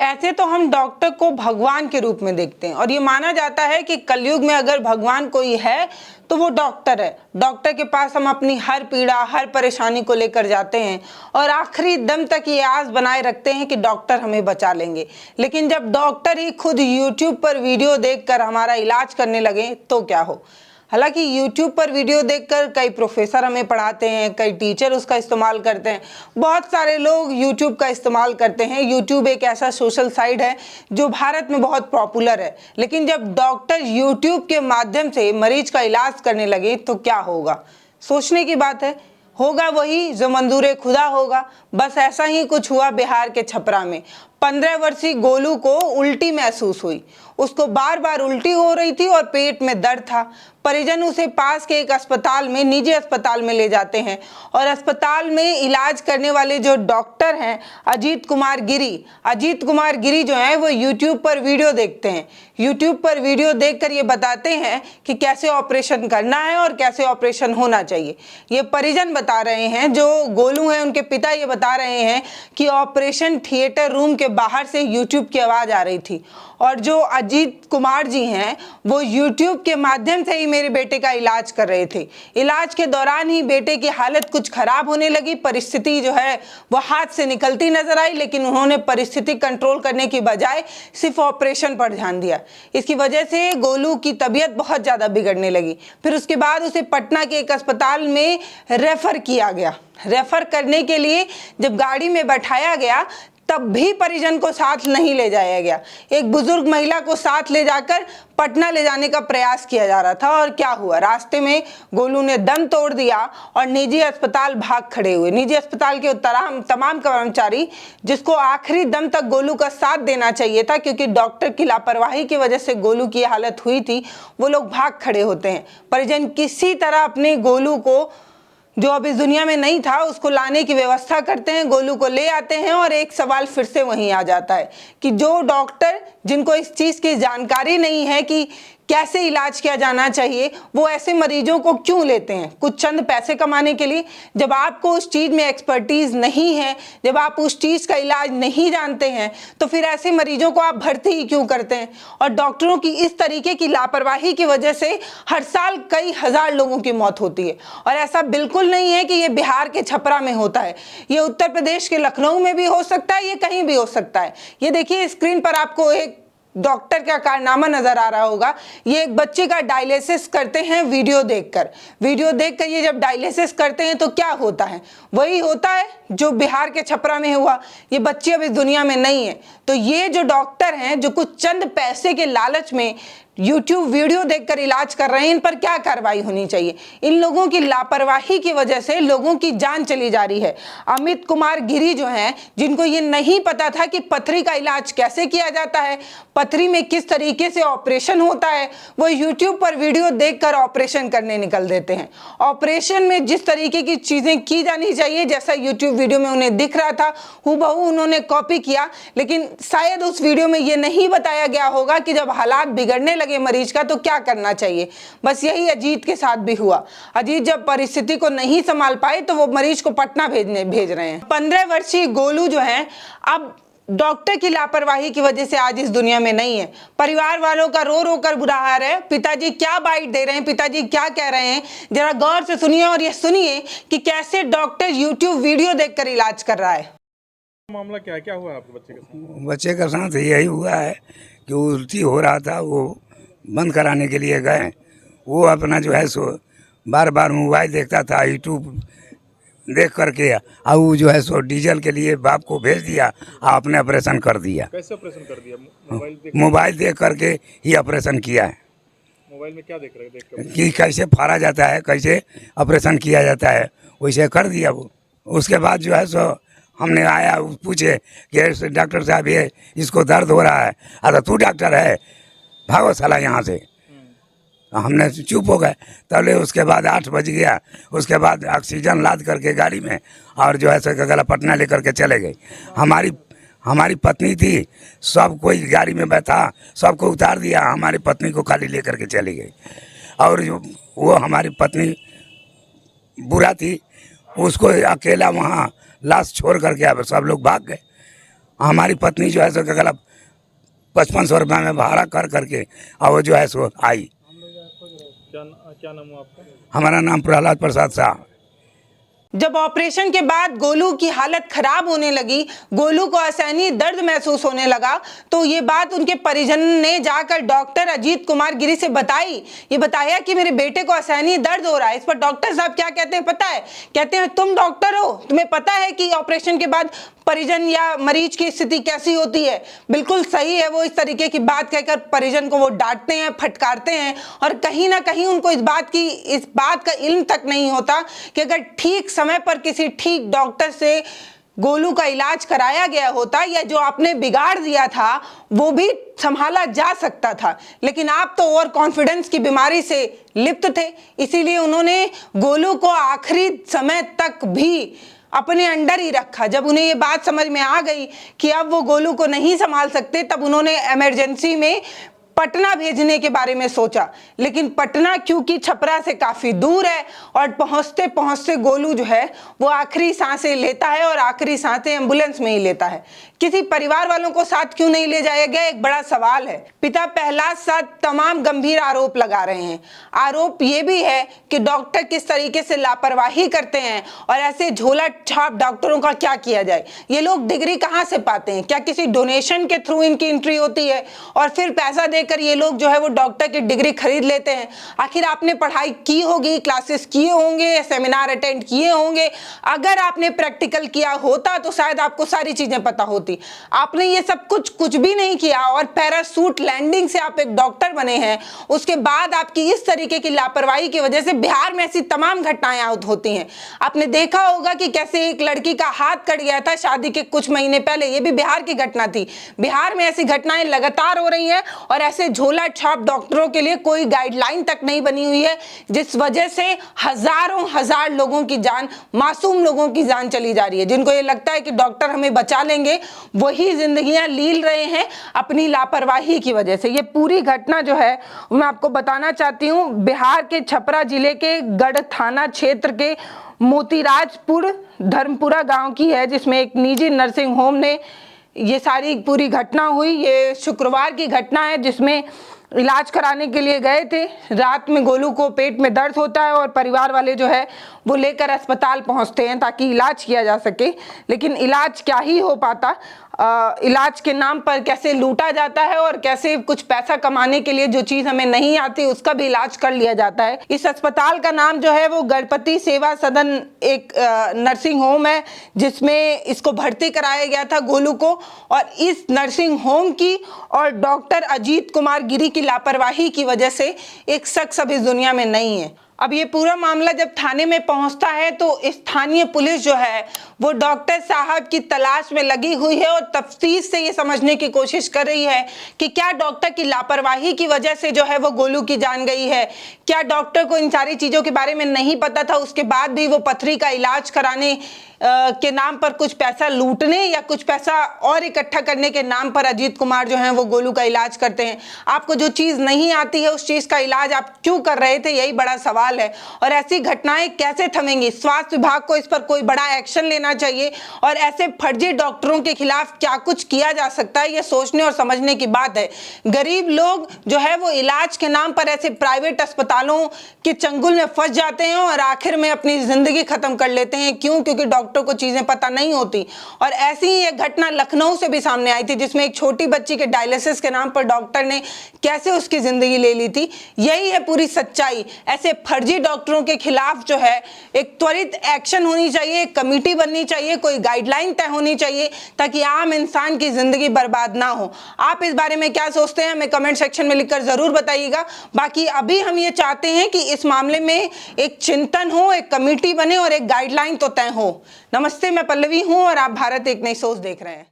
ऐसे तो हम डॉक्टर को भगवान के रूप में देखते हैं और ये माना जाता है कि कलयुग में अगर भगवान कोई है तो वो डॉक्टर है। डॉक्टर के पास हम अपनी हर पीड़ा, हर परेशानी को लेकर जाते हैं और आखिरी दम तक ये आस बनाए रखते हैं कि डॉक्टर हमें बचा लेंगे। लेकिन जब डॉक्टर ही खुद यूट्यूब पर वीडियो देखकर हमारा इलाज करने लगे तो क्या हो। हालांकि YouTube पर वीडियो देखकर कई प्रोफेसर हमें पढ़ाते हैं, कई टीचर उसका इस्तेमाल करते हैं, बहुत सारे लोग YouTube का इस्तेमाल करते हैं। YouTube एक ऐसा सोशल साइट है जो भारत में बहुत पॉपुलर है। लेकिन जब डॉक्टर YouTube के माध्यम से मरीज का इलाज करने लगे तो क्या होगा। सोचने की बात है, होगा वही जो मंजूर खुदा होगा। बस ऐसा ही कुछ हुआ बिहार के छपरा में। 15 वर्षीय गोलू को उल्टी महसूस हुई। उसको बार बार उल्टी हो रही थी और पेट में दर्द था। परिजन उसे पास के एक अस्पताल में, निजी अस्पताल में ले जाते हैं और अस्पताल में इलाज करने वाले जो डॉक्टर हैं अजीत कुमार गिरी जो हैं वो यूट्यूब पर वीडियो देखते हैं। यूट्यूब पर वीडियो देखकर ये बताते हैं कि कैसे ऑपरेशन करना है और कैसे ऑपरेशन होना चाहिए। ये परिजन बता रहे हैं, जो गोलू हैं उनके पिता ये बता रहे हैं कि ऑपरेशन थिएटर रूम के बाहर से यूट्यूब की आवाज़ आ रही थी और जो अजीत कुमार जी हैं वो यूट्यूब के माध्यम से ही मेरे बेटे का इलाज कर रहे थे। इलाज के दौरान ही बेटे की हालत कुछ खराब होने लगी। परिस्थिति जो है वो हाथ से निकलती नजर आई, लेकिन उन्होंने परिस्थिति कंट्रोल करने की बजाय सिर्फ ऑपरेशन पर ध्यान दिया। इसकी वजह से गोलू की तबीयत बहुत ज़्यादा बिगड़ने लगी। फिर उसके बाद उसे पटना के एक अस्पताल में रेफर किया गया। रेफर करने के लिए जब गाड़ी में बैठाया गया तब भी परिजन को साथ नहीं ले जाया गया। एक बुजुर्ग महिला को साथ ले जाकर पटना ले जाने का प्रयास किया जा रहा था और क्या हुआ, रास्ते में गोलू ने दम तोड़ दिया और निजी अस्पताल भाग खड़े हुए। निजी अस्पताल के तमाम कर्मचारी, जिसको आखिरी दम तक गोलू का साथ देना चाहिए था क्योंकि डॉक्टर की लापरवाही की वजह से गोलू की हालत हुई थी, वो लोग भाग खड़े होते हैं। परिजन किसी तरह अपने गोलू को, जो अब इस दुनिया में नहीं था, उसको लाने की व्यवस्था करते हैं, गोलू को ले आते हैं। और एक सवाल फिर से वहीं आ जाता है कि जो डॉक्टर, जिनको इस चीज़ की जानकारी नहीं है कि कैसे इलाज किया जाना चाहिए, वो ऐसे मरीजों को क्यों लेते हैं, कुछ चंद पैसे कमाने के लिए। जब आपको उस चीज़ में एक्सपर्टीज़ नहीं है, जब आप उस चीज़ का इलाज नहीं जानते हैं, तो फिर ऐसे मरीजों को आप भर्ती ही क्यों करते हैं। और डॉक्टरों की इस तरीके की लापरवाही की वजह से हर साल कई हजार लोगों की मौत होती है। और ऐसा बिल्कुल नहीं है कि ये बिहार के छपरा में होता है, ये उत्तर प्रदेश के लखनऊ में भी हो सकता है, ये कहीं भी हो सकता है। ये देखिए स्क्रीन पर आपको एक डॉक्टर का कारनामा नजर आ रहा होगा। ये एक बच्चे का डायलिसिस करते हैं वीडियो देखकर ये जब डायलिसिस करते हैं तो क्या होता है, वही होता है जो बिहार के छपरा में हुआ। ये बच्चे अब इस दुनिया में नहीं है। तो ये जो डॉक्टर हैं जो कुछ चंद पैसे के लालच में YouTube वीडियो देखकर इलाज कर रहे हैं, इन पर क्या कार्रवाई होनी चाहिए। इन लोगों की लापरवाही की वजह से लोगों की जान चली जा रही है। अमित कुमार गिरी जो हैं, जिनको ये नहीं पता था कि पथरी का इलाज कैसे किया जाता है, पथरी में किस तरीके से ऑपरेशन होता है, वो YouTube पर वीडियो देखकर ऑपरेशन करने निकल देते हैं। ऑपरेशन में जिस तरीके की चीज़ें की जानी चाहिए, जैसा YouTube वीडियो में उन्हें दिख रहा था, हूबहू उन्होंने कॉपी किया। लेकिन शायद उस वीडियो में ये नहीं बताया गया होगा कि जब हालात बिगड़ने लगे मरीज का तो क्या करना चाहिए। बस यही अजीत के साथ भी हुआ। अजीत जब परिस्थिति को नहीं संभाल पाए तो वो मरीज को पटना भेज रहे हैं। 15 वर्षीय गोलू जो है अब डॉक्टर की लापरवाही की वजह से आज इस दुनिया में नहीं है। परिवार वालों का रो रो कर बुरा हाल है। पिताजी क्या बाइट दे रहे हैं, पिताजी क्या कह रहे हैं, जरा गौर से सुनिए और ये सुनिए कि कैसे डॉक्टर YouTube वीडियो देखकर इलाज कर रहा है। मामला क्या हुआ आपके बच्चे के साथ? बच्चे का साथ यही हुआ है कि उल्टी हो रहा था, वो बंद कराने के लिए गए। वो अपना जो है सो बार बार मोबाइल देखता था, यूट्यूब देख करके, और वो जो है सो डीजल के लिए बाप को भेज दिया और अपने ऑपरेशन कर दिया। कैसे ऑपरेशन कर दिया? मोबाइल देख करके ही ऑपरेशन किया है। मोबाइल में क्या देख रहे हैं? कि कैसे फाड़ा जाता है, कैसे ऑपरेशन किया जाता है, वैसे कर दिया वो। उसके बाद जो है सो हमने आया, पूछे कि डॉक्टर साहब ये इसको दर्द हो रहा है। अरे तू डॉक्टर है, भागो साला यहाँ से। हमने चुप हो गए। तब उसके बाद 8 बज गया। उसके बाद ऑक्सीजन लाद करके गाड़ी में और जो है सो गला पटना लेकर के चले गए। हमारी पत्नी थी, सब कोई गाड़ी में बैठा, सबको उतार दिया, हमारी पत्नी को खाली लेकर के चली गई। और जो वो हमारी पत्नी बुरा थी, उसको अकेला वहाँ लाश छोड़ करके अब सब लोग भाग गए। हमारी पत्नी जो है सो क्या 5500 रुपये में भाड़ा कर करके और वो जो है सो आई। क्या नाम हुआ आपका? हमारा नाम प्रहलाद प्रसाद शाह। जब ऑपरेशन के बाद गोलू की हालत खराब होने लगी, गोलू को असहनीय दर्द महसूस होने लगा, तो ये बात उनके परिजन ने जाकर डॉक्टर अजीत कुमार गिरी से बताई। ये बताया कि मेरे बेटे को असहनीय दर्द हो रहा है। इस पर डॉक्टर साहब क्या कहते हैं पता है? कहते हैं तुम डॉक्टर हो, तुम्हें पता है कि ऑपरेशन के बाद परिजन या मरीज की स्थिति कैसी होती है। बिल्कुल सही है। वो इस तरीके की बात कहकर परिजन को वो डांटते हैं, फटकारते हैं और कहीं ना कहीं उनको इस बात का इल्म तक नहीं होता कि अगर ठीक समय पर किसी ठीक डॉक्टर से गोलू का इलाज कराया गया होता या जो आपने बिगाड़ दिया था वो भी संभाला जा सकता था। लेकिन आप तो ओवर कॉन्फिडेंस की बीमारी से लिप्त थे, इसीलिए उन्होंने गोलू को आखिरी समय तक भी अपने अंडर ही रखा। जब उन्हें ये बात समझ में आ गई कि अब वो गोलू को नहीं संभाल सकते, तब उन्होंने इमरजेंसी में पटना भेजने के बारे में सोचा। लेकिन पटना क्योंकि छपरा से काफ़ी दूर है और पहुंचते पहुंचते गोलू जो है वो आखिरी सांसें लेता है और आखिरी सांसें एम्बुलेंस में ही लेता है। किसी परिवार वालों को साथ क्यों नहीं ले जाया गया, एक बड़ा सवाल है। पिता प्रहलाद साथ तमाम गंभीर आरोप लगा रहे हैं। आरोप ये भी है कि डॉक्टर किस तरीके से लापरवाही करते हैं और ऐसे झोला छाप डॉक्टरों का क्या किया जाए। ये लोग डिग्री कहाँ से पाते हैं? क्या किसी डोनेशन के थ्रू इनकी एंट्री होती है और फिर पैसा देकर ये लोग जो है वो डॉक्टर की डिग्री खरीद लेते हैं? आखिर आपने पढ़ाई की होगी, क्लासेस किए होंगे, सेमिनार अटेंड किए होंगे। अगर आपने प्रैक्टिकल किया होता तो शायद आपको सारी चीजें पता होती। आपने ये सब कुछ भी नहीं किया और पैरासूट लैंडिंग से आप एक डॉक्टर बने हैं। उसके बाद आपकी इस तरीके की लापरवाही की वजह से बिहार में ऐसी तमाम घटनाएं होती हैं। आपने देखा होगा कि कैसे एक लड़की का हाथ कट गया था शादी के कुछ महीने पहले, ये भी बिहार की घटना थी। बिहार में ऐसी घटनाएं लगातार हो रही हैं और ऐसे झोला छाप डॉक्टरों के लिए कोई गाइडलाइन तक नहीं बनी हुई है, जिस वजह से हजार लोगों की जान, मासूम लोगों की जान चली जा रही है। जिनको ये लगता है कि डॉक्टर हमें बचा लेंगे, वही जिंदगियां लील रहे हैं अपनी लापरवाही की वजह से। ये पूरी घटना जो है मैं आपको बताना चाहती हूँ, बिहार के छपरा जिले के गढ़ थाना क्षेत्र के मोतीराजपुर धर्मपुरा गांव की है, जिसमें एक निजी नर्सिंग होम ने ये सारी पूरी घटना हुई। ये शुक्रवार की घटना है, जिसमें इलाज कराने के लिए गए थे। रात में गोलू को पेट में दर्द होता है और परिवार वाले जो है वो लेकर अस्पताल पहुंचते हैं ताकि इलाज किया जा सके। लेकिन इलाज क्या ही हो पाता, इलाज के नाम पर कैसे लूटा जाता है और कैसे कुछ पैसा कमाने के लिए जो चीज़ हमें नहीं आती उसका भी इलाज कर लिया जाता है। इस अस्पताल का नाम जो है वो गणपति सेवा सदन एक नर्सिंग होम है, जिसमें इसको भर्ती कराया गया था गोलू को। और इस नर्सिंग होम की और डॉक्टर अजीत कुमार गिरी की लापरवाही की वजह से एक शख्स अब इस दुनिया में नहीं है। अब ये पूरा मामला जब थाने में पहुंचता है तो स्थानीय पुलिस जो है वो डॉक्टर साहब की तलाश में लगी हुई है और तफ्तीश से ये समझने की कोशिश कर रही है कि क्या डॉक्टर की लापरवाही की वजह से जो है वो गोलू की जान गई है। क्या डॉक्टर को इन सारी चीज़ों के बारे में नहीं पता था, उसके बाद भी वो पथरी का इलाज कराने के नाम पर कुछ पैसा लूटने या कुछ पैसा और इकट्ठा करने के नाम पर अजीत कुमार जो हैं वो गोलू का इलाज करते हैं। आपको जो चीज़ नहीं आती है उस चीज़ का इलाज आप क्यों कर रहे थे, यही बड़ा सवाल है। और ऐसी घटनाएं कैसे थमेंगी? स्वास्थ्य विभाग को इस पर कोई बड़ा एक्शन लेना चाहिए और ऐसे फर्जी डॉक्टरों के खिलाफ क्या कुछ किया जा सकता है, ये सोचने और समझने की बात है। गरीब लोग जो है वो इलाज के नाम पर ऐसे प्राइवेट अस्पतालों के चंगुल में फंस जाते हैं और आखिर में अपनी जिंदगी खत्म कर लेते हैं। क्यों? क्योंकि डॉक्टर को चीजें पता नहीं होती। और ऐसी ही एक घटना लखनऊ से भी सामने आई थी, जिसमें एक छोटी बच्ची के डायलिसिस के नाम पर डॉक्टर ने कैसे उसकी जिंदगी ले ली थी। यही है पूरी सच्चाई। ऐसे फर्जी डॉक्टरों के खिलाफ जो है एक त्वरित एक्शन होनी चाहिए, एक कमेटी बननी चाहिए, कोई गाइडलाइन तय होनी चाहिए ताकि आम इंसान की जिंदगी बर्बाद ना हो। आप इस बारे में क्या सोचते हैं हमें कमेंट सेक्शन में लिखकर जरूर बताइएगा। बाकी अभी हम ये चाहते हैं कि इस मामले में एक चिंतन हो, एक कमेटी बने और एक गाइडलाइन तो तय हो। नमस्ते, मैं पल्लवी हूं और आप भारत एक नई सोच देख रहे हैं।